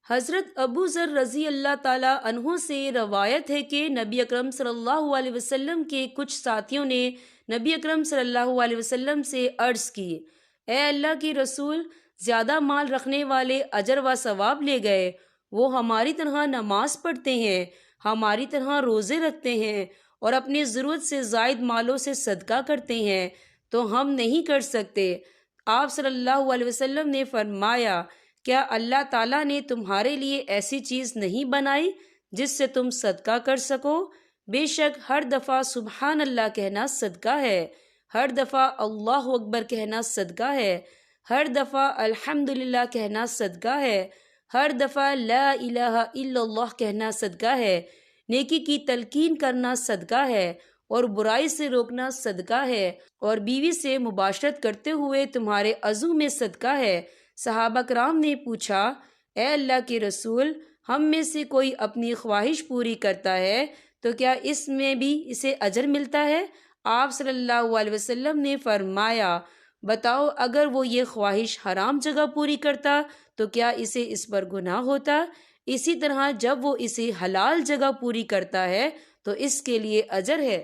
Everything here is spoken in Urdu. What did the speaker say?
حضرت ابو ذر رضی اللہ تعالیٰ عنہ سے روایت ہے کہ نبی اکرم صلی اللہ علیہ وسلم کے کچھ ساتھیوں نے نبی اکرم صلی اللہ علیہ وسلم سے عرض کی، اے اللہ کی رسول، زیادہ مال رکھنے والے اجر و ثواب لے گئے، وہ ہماری طرح نماز پڑھتے ہیں، ہماری طرح روزے رکھتے ہیں اور اپنی ضرورت سے زائد مالوں سے صدقہ کرتے ہیں، تو ہم نہیں کر سکتے۔ آپ صلی اللہ علیہ وسلم نے فرمایا، کیا اللہ تعالیٰ نے تمہارے لیے ایسی چیز نہیں بنائی جس سے تم صدقہ کر سکو؟ بے شک ہر دفعہ سبحان اللہ کہنا صدقہ ہے، ہر دفعہ اللہ اکبر کہنا صدقہ ہے، ہر دفعہ الحمدللہ کہنا صدقہ ہے، ہر دفعہ لا الہ الا اللہ کہنا صدقہ ہے، نیکی کی تلقین کرنا صدقہ ہے اور برائی سے روکنا صدقہ ہے، اور بیوی سے مباشرت کرتے ہوئے تمہارے عضو میں صدقہ ہے۔ صحابہ کرام نے پوچھا، اے اللہ کے رسول، ہم میں سے کوئی اپنی خواہش پوری کرتا ہے تو کیا اس میں بھی اسے اجر ملتا ہے؟ آپ صلی اللہ علیہ وسلم نے فرمایا، بتاؤ اگر وہ یہ خواہش حرام جگہ پوری کرتا تو کیا اسے اس پر گناہ ہوتا؟ اسی طرح جب وہ اسے حلال جگہ پوری کرتا ہے تو اس کے لیے اجر ہے۔